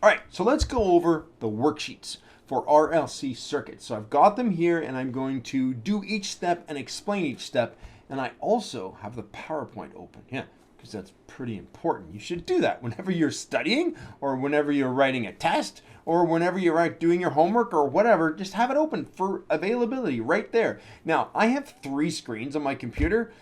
All right, so let's go over the worksheets for RLC circuits. So I've got them here, and I'm going to do each step and explain each step. And I also have the PowerPoint open, yeah, because that's pretty important. You should do that whenever you're studying, or whenever you're writing a test, or whenever you're doing your homework or whatever. Just have it open for availability right there. Now, I have 3 screens on my computer.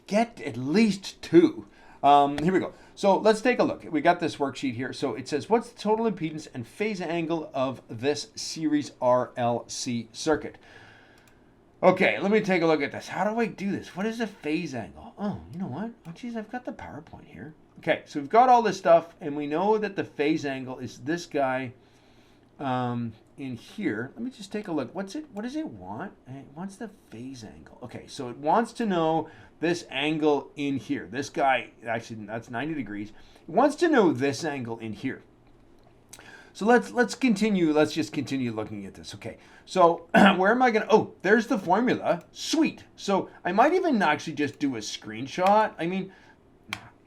Get at least 2. Here we go. So let's take a look. We got this worksheet here. So it says, what's the total impedance and phase angle of this series RLC circuit? Okay, let me take a look at this. How do I do this? What is a phase angle? Oh, you know what? Oh, geez, I've got the PowerPoint here. Okay, so we've got all this stuff, and we know that the phase angle is this guy in here. Let me just take a look. What does it want? It wants the phase angle. Okay, so it wants to know this angle in here. This guy, actually, that's 90 degrees. It wants to know this angle in here. So let's continue. Let's just continue looking at this. Okay, so where am I going to? Oh, there's the formula. Sweet. So I might even actually just do a screenshot. I mean,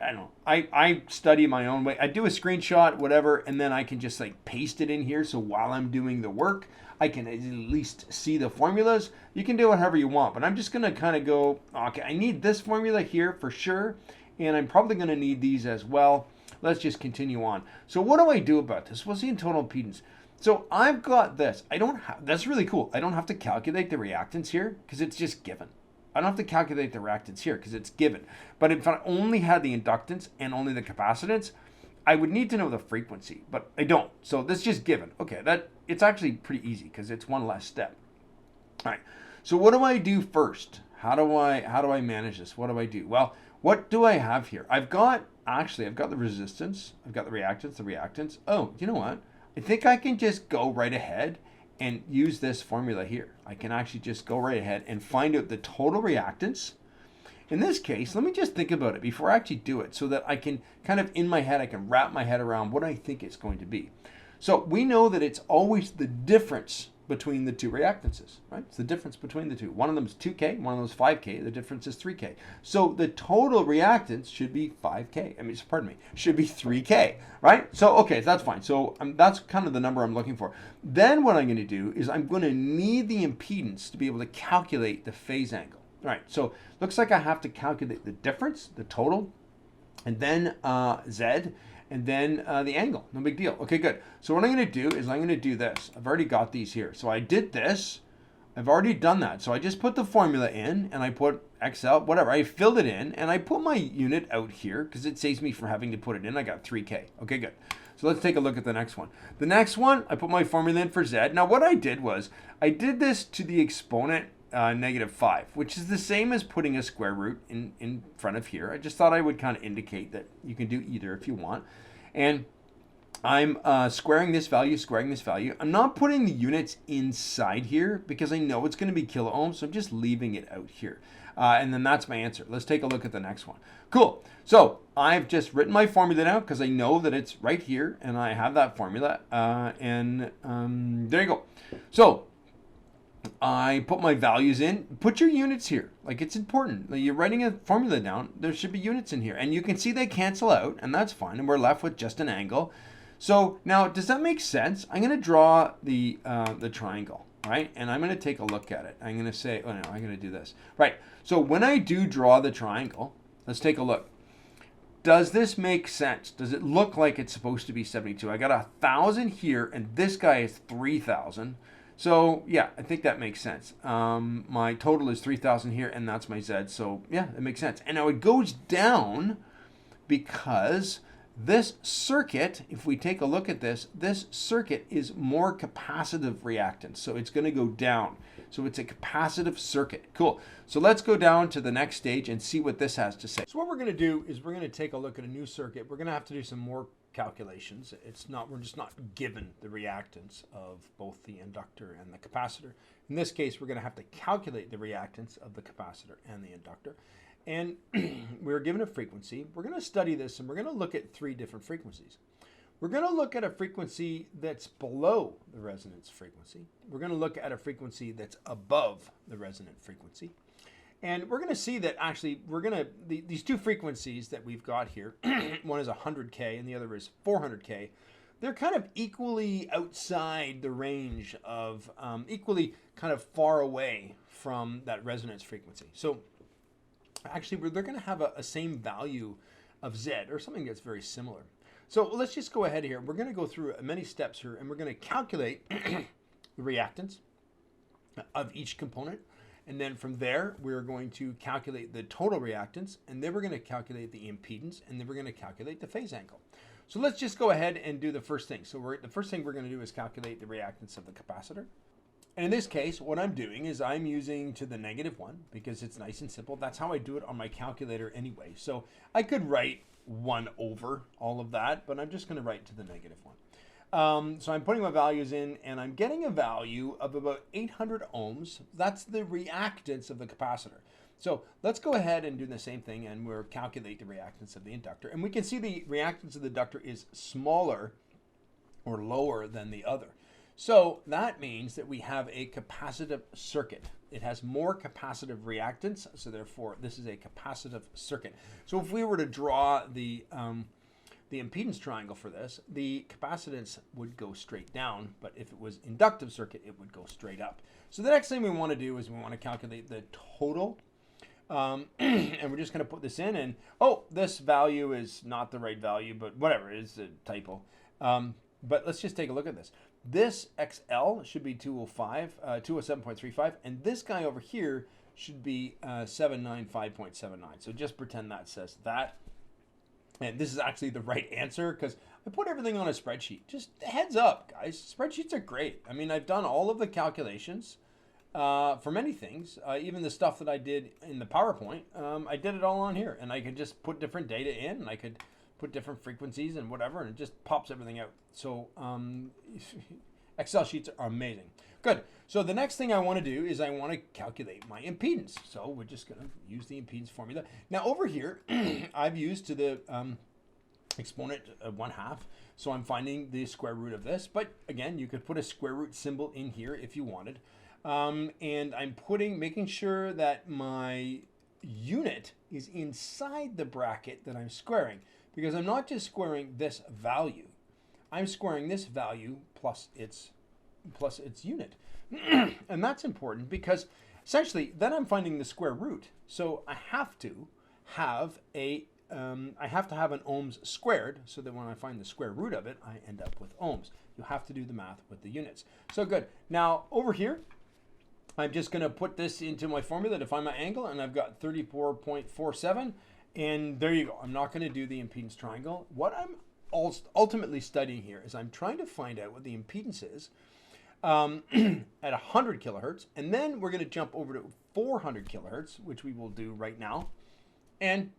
I don't know. I study my own way. I do a screenshot, whatever, and then I can just like paste it in here. So while I'm doing the work, I can at least see the formulas. You can do whatever you want, but I'm just going to kind of go, okay, I need this formula here for sure, and I'm probably going to need these as well. Let's just continue on. So what do I do about this? We'll see in total impedance. So I've got this. I don't have, that's really cool. I don't have to calculate the reactance here because it's just given. I don't have to calculate the reactance here because it's given. But if I only had the inductance and only the capacitance, I would need to know the frequency, but I don't. So this is just given. Okay, it's actually pretty easy because it's one less step. All right. So what do I do first? How do I manage this? What do I do? Well, what do I have here? I've got the resistance, I've got the reactance. Oh, you know what? I think I can just go right ahead and use this formula here. I can actually just go right ahead and find out the total reactance. In this case, let me just think about it before I actually do it so that I can kind of in my head, I can wrap my head around what I think it's going to be. So we know that it's always the difference between the 2 reactances, right? It's the difference between the 2. One of them is 2K, one of them is 5K. The difference is 3K. So the total reactance should be 5K. I mean, pardon me, should be 3K, right? So, okay, that's fine. So that's kind of the number I'm looking for. Then what I'm going to do is I'm going to need the impedance to be able to calculate the phase angle. All right, so looks like I have to calculate the difference, the total, and then Z, and then the angle. No big deal. Okay, good. So what I'm going to do is I'm going to do this. I've already got these here. So I did this. I've already done that. So I just put the formula in, and I put XL, whatever. I filled it in, and I put my unit out here because it saves me from having to put it in. I got 3K. Okay, good. So let's take a look at the next one. The next one, I put my formula in for Z. Now what I did was I did this to the exponent -5, which is the same as putting a square root in front of here. I just thought I would kind of indicate that you can do either if you want. And I'm squaring this value. I'm not putting the units inside here because I know it's going to be kilo ohms, so I'm just leaving it out here. And then that's my answer. Let's take a look at the next one. Cool. So I've just written my formula now because I know that it's right here, and I have that formula. There you go. So I put my values in. Put your units here. Like, it's important. Like, you're writing a formula down. There should be units in here. And you can see they cancel out, and that's fine. And we're left with just an angle. So now, does that make sense? I'm going to draw the triangle, right? And I'm going to take a look at it. I'm going to say, oh no, I'm going to do this. Right. So when I do draw the triangle, let's take a look. Does this make sense? Does it look like it's supposed to be 72? I got 1,000 here, and this guy is 3,000. So yeah, I think that makes sense. My total is 3,000 here, and that's my Z. So yeah, it makes sense. And now it goes down because this circuit, if we take a look at this, this circuit is more capacitive reactance. So it's going to go down. So it's a capacitive circuit. Cool. So let's go down to the next stage and see what this has to say. So what we're going to do is we're going to take a look at a new circuit. We're going to have to do some more calculations. We're just not given the reactance of both the inductor and the capacitor. In this case, we're going to have to calculate the reactance of the capacitor and the inductor. And we're given a frequency. We're going to study this, and we're going to look at 3 different frequencies. We're going to look at a frequency that's below the resonance frequency. We're going to look at a frequency that's above the resonant frequency. And we're going to see that actually these 2 frequencies that we've got here, one is 100K and the other is 400K. they're kind of equally outside the range of, equally kind of far away from that resonance frequency. So actually, they're going to have a same value of Z, or something that's very similar. So let's just go ahead here. We're going to go through many steps here, and we're going to calculate the reactance of each component. And then from there, we're going to calculate the total reactance, and then we're going to calculate the impedance, and then we're going to calculate the phase angle. So let's just go ahead and do the first thing. So the first thing we're going to do is calculate the reactance of the capacitor. And in this case, what I'm doing is I'm using to the -1 because it's nice and simple. That's how I do it on my calculator anyway. So I could write 1 over all of that, but I'm just going to write to the -1. So I'm putting my values in, and I'm getting a value of about 800 ohms. That's the reactance of the capacitor. So let's go ahead and do the same thing, and we'll calculate the reactance of the inductor. And we can see the reactance of the inductor is smaller or lower than the other. So that means that we have a capacitive circuit. It has more capacitive reactance, so therefore this is a capacitive circuit. So if we were to draw the impedance triangle for this, the capacitance would go straight down, but if it was inductive circuit, it would go straight up. So the next thing we want to do is we want to calculate the total, and we're just going to put this in, and oh, this value is not the right value, but whatever, it's a typo. But let's just take a look at this. This XL should be 205, 207.35, and this guy over here should be 795.79. So just pretend that says that. And this is actually the right answer because I put everything on a spreadsheet. Just heads up, guys. Spreadsheets are great. I mean, I've done all of the calculations for many things. Even the stuff that I did in the PowerPoint, I did it all on here. And I could just put different data in, and I could put different frequencies and whatever, and it just pops everything out. So Excel sheets are amazing. Good. So the next thing I want to do is I want to calculate my impedance. So we're just going to use the impedance formula. Now over here, I've used to the exponent 1/2. So I'm finding the square root of this. But again, you could put a square root symbol in here if you wanted. And I'm making sure that my unit is inside the bracket that I'm squaring, because I'm not just squaring this value. I'm squaring this value plus its unit. And that's important because essentially then I'm finding the square root. So I have to have an ohms squared, so that when I find the square root of it, I end up with ohms. You have to do the math with the units. So good. Now over here, I'm just going to put this into my formula to find my angle, and I've got 34.47, and there you go. I'm not going to do the impedance triangle. What I'm ultimately studying here is I'm trying to find out what the impedance is at 100 kilohertz, and then we're going to jump over to 400 kilohertz, which we will do right now, and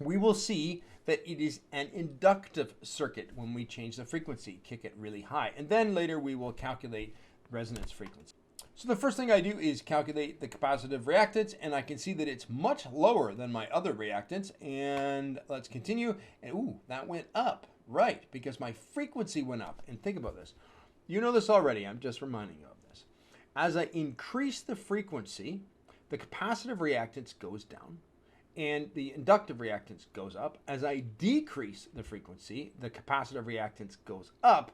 we will see that it is an inductive circuit when we change the frequency, kick it really high, and then later we will calculate resonance frequency. So the first thing I do is calculate the capacitive reactance, and I can see that it's much lower than my other reactance. And let's continue. And ooh, that went up, right? Because my frequency went up. And think about this. You know this already. I'm just reminding you of this. As I increase the frequency, the capacitive reactance goes down, and the inductive reactance goes up. As I decrease the frequency, the capacitive reactance goes up,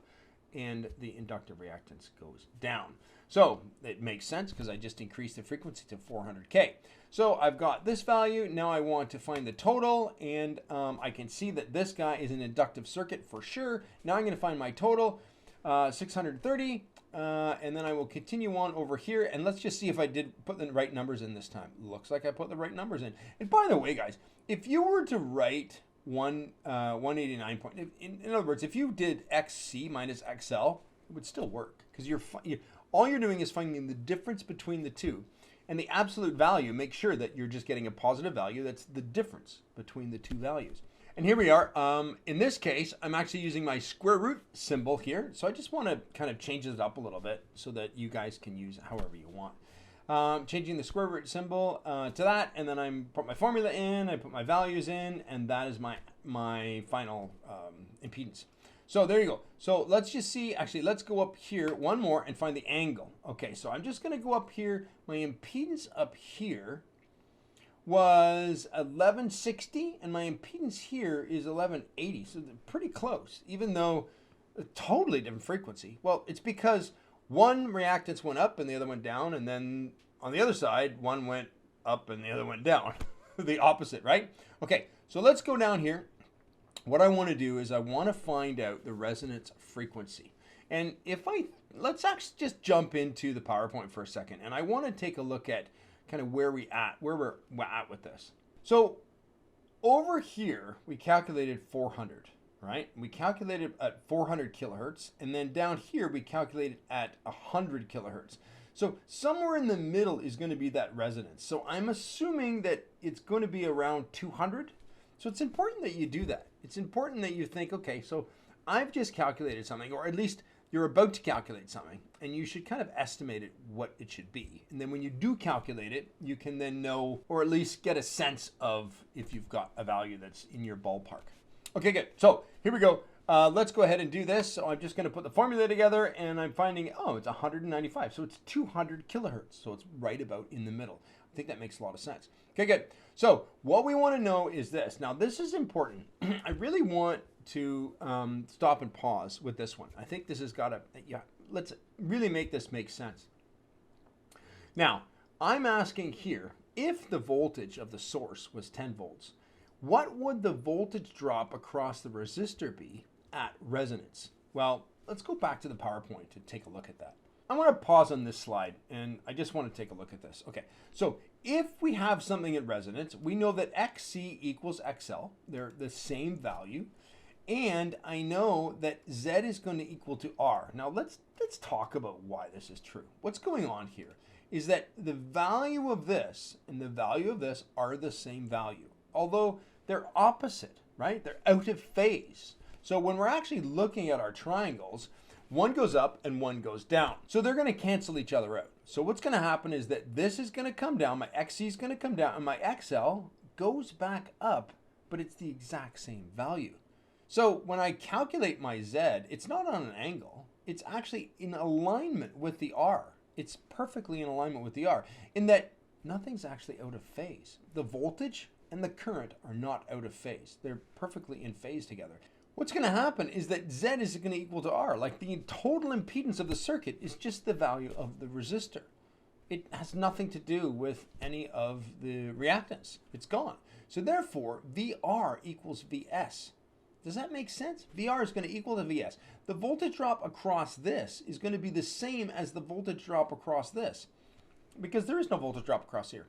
and the inductive reactance goes down. So it makes sense because I just increased the frequency to 400K. So I've got this value. Now I want to find the total, and I can see that this guy is an inductive circuit for sure. Now I'm going to find my total, 630, and then I will continue on over here, and let's just see if I did put the right numbers in this time. Looks like I put the right numbers in. And by the way, guys, if you were to write 189 point. In other words, if you did XC minus XL, it would still work because all you're doing is finding the difference between the two, and the absolute value. Make sure that you're just getting a positive value. That's the difference between the two values. And here we are. In this case, I'm actually using my square root symbol here. So I just want to kind of change it up a little bit so that you guys can use it however you want. Changing the square root symbol to that, and then I put my formula in, I put my values in, and that is my final impedance. So there you go. So let's just see, actually, let's go up here one more and find the angle. Okay, so I'm just going to go up here. My impedance up here was 1160, and my impedance here is 1180, so they're pretty close, even though A totally different frequency. Well, it's because one reactance went up and the other went down, and then on the other side, one went up and the other went down. The opposite, right? Okay, so let's go down here. What I want to do is I want to find out the resonance frequency. And let's actually just jump into the PowerPoint for a second, and I want to take a look at kind of where we're at with this. So over here, we calculated 400, right? We calculated at 400 kilohertz, and then down here, we calculated at 100 kilohertz. So somewhere in the middle is going to be that resonance. So I'm assuming that it's going to be around 200. So it's important that you do that. It's important that you think, okay, so I've just calculated something, or at least you're about to calculate something, and you should kind of estimate it what it should be. And then when you do calculate it, you can then know, or at least get a sense of if you've got a value that's in your ballpark. Okay, good. So here we go. Let's go ahead and do this. So I'm just going to put the formula together, and I'm finding, oh, it's 195. So it's 200 kilohertz. So it's right about in the middle. I think that makes a lot of sense. Okay, good. So what we want to know is this. Now, this is important. I really want to stop and pause with this one. I think this has got to, let's really make this make sense. Now, I'm asking here, if the voltage of the source was 10 volts, what would the voltage drop across the resistor be at resonance? Well, let's go back to the PowerPoint to take a look at that. I want to pause on this slide, and I just want to take a look at this. Okay, so if we have something at resonance, we know that XC equals XL. They're the same value. And I know that Z is going to equal to R. Now let's talk about why this is true. What's going on here is that the value of this and the value of this are the same value, although they're opposite, right? They're out of phase. So when we're actually looking at our triangles, one goes up and one goes down. So they're going to cancel each other out. So what's going to happen is that this is going to come down, my XC is going to come down, and my XL goes back up, but it's the exact same value. So when I calculate my Z, it's not on an angle. It's actually in alignment with the R. It's perfectly in alignment with the R, in that nothing's actually out of phase. The voltage and the current are not out of phase. They're perfectly in phase together. What's going to happen is that Z is going to equal to R. Like the total impedance of the circuit is just the value of the resistor. It has nothing to do with any of the reactance. It's gone. So therefore, VR equals VS. Does that make sense? VR is going to equal to VS. The voltage drop across this is going to be the same as the voltage drop across this, because there is no voltage drop across here.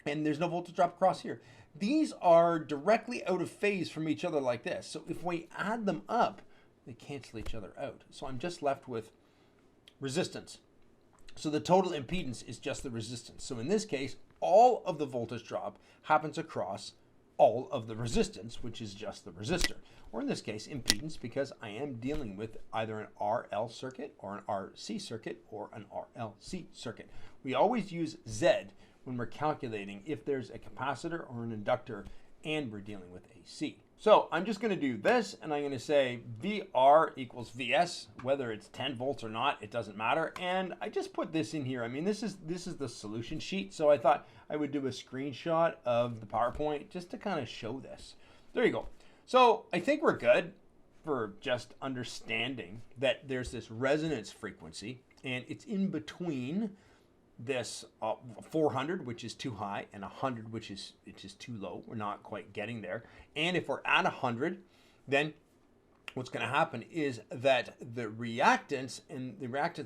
And there's no voltage drop across here. These are directly out of phase from each other like this. So if we add them up, they cancel each other out. So I'm just left with resistance. So the total impedance is just the resistance. So in this case, all of the voltage drop happens across all of the resistance, which is just the resistor. Or in this case, impedance, because I am dealing with either an RL circuit or an RC circuit or an RLC circuit. We always use Z when we're calculating if there's a capacitor or an inductor and we're dealing with AC. So I'm just going to do this, and I'm going to say VR equals VS, whether it's 10 volts or not, it doesn't matter. And I just put this in here. I mean, this is the solution sheet, so I thought I would do a screenshot of the PowerPoint just to kind of show this. There you go. So I think we're good for just understanding that there's this resonance frequency, and it's in between this 400, which is too high, and 100, which is too low. We're not quite getting there. And if we're at 100, then what's going to happen is that the reactance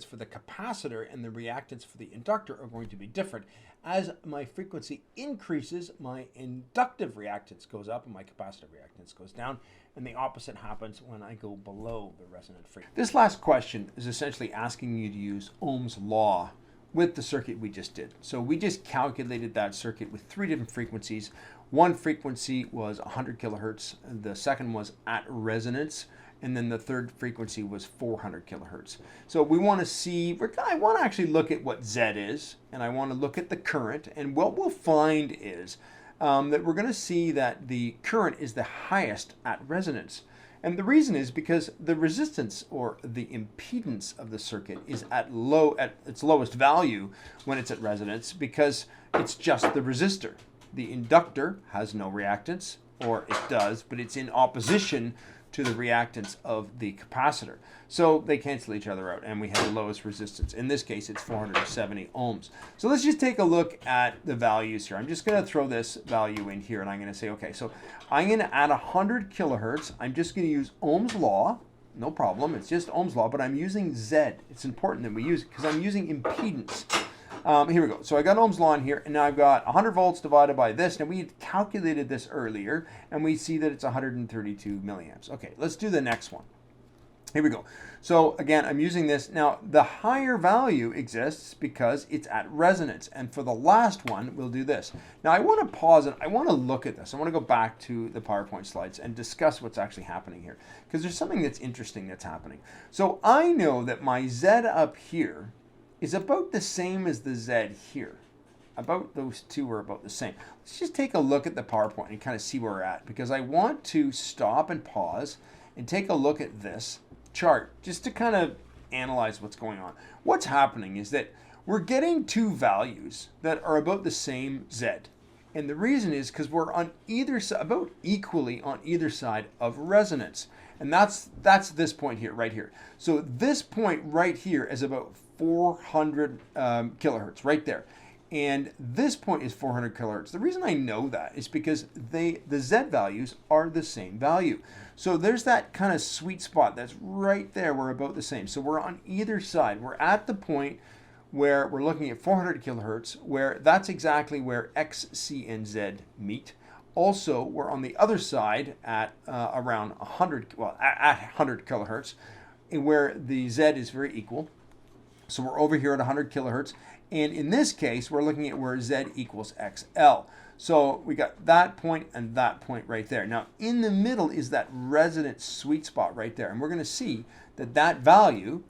for the capacitor and the reactance for the inductor are going to be different. As my frequency increases, my inductive reactance goes up and my capacitive reactance goes down. And the opposite happens when I go below the resonant frequency. This last question is essentially asking you to use Ohm's law with the circuit we just did. So we just calculated that circuit with 3 different frequencies. One frequency was 100 kilohertz, the second was at resonance, and then the third frequency was 400 kilohertz. So we want to see, I want to actually look at what Z is, and I want to look at the current, and what we'll find is that we're going to see that the current is the highest at resonance. And the reason is because the resistance or the impedance of the circuit is at its lowest value when it's at resonance, because it's just the resistor. The inductor has no reactance, or it does, but it's in opposition to the reactance of the capacitor. So they cancel each other out, and we have the lowest resistance. In this case, it's 470 ohms. So let's just take a look at the values here. I'm just going to throw this value in here, and I'm going to say, okay, so I'm going to add 100 kilohertz. I'm just going to use Ohm's law. No problem. It's just Ohm's law, but I'm using Z. It's important that we use it because I'm using impedance. Here we go. So I got Ohm's law in here, and now I've got 100 volts divided by this. Now we had calculated this earlier, and we see that it's 132 milliamps. Okay, let's do the next one. Here we go. So again, I'm using this. Now the higher value exists because it's at resonance. And for the last one, we'll do this. Now I want to pause and I want to look at this. I want to go back to the PowerPoint slides and discuss what's actually happening here, because there's something that's interesting that's happening. So I know that my Z up here is about the same as the Z here. About those two are about the same. Let's just take a look at the PowerPoint and kind of see where we're at, because I want to stop and pause and take a look at this chart just to kind of analyze what's going on. What's happening is that we're getting two values that are about the same Z. And the reason is because we're on either side, about equally on either side of resonance. And that's this point here, right here. So this point right here is about 400 kilohertz right there. And this point is 400 kilohertz. The reason I know that is because the Z values are the same value. So there's that kind of sweet spot that's right there. We're about the same. So we're on either side. We're at the point where we're looking at 400 kilohertz, where that's exactly where X, C, and Z meet. Also, we're on the other side at around 100, well, at 100 kilohertz, where the Z is very equal. So we're over here at 100 kilohertz. And in this case, we're looking at where Z equals XL. So we got that point and that point right there. Now, in the middle is that resonance sweet spot right there. And we're going to see that that value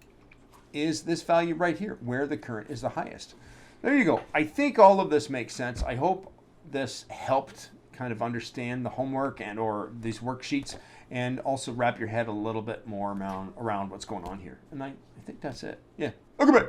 is this value right here, where the current is the highest. There you go. I think all of this makes sense. I hope this helped kind of understand the homework and or these worksheets, and also wrap your head a little bit more around what's going on here. And I think that's it. Yeah. Okay, bye.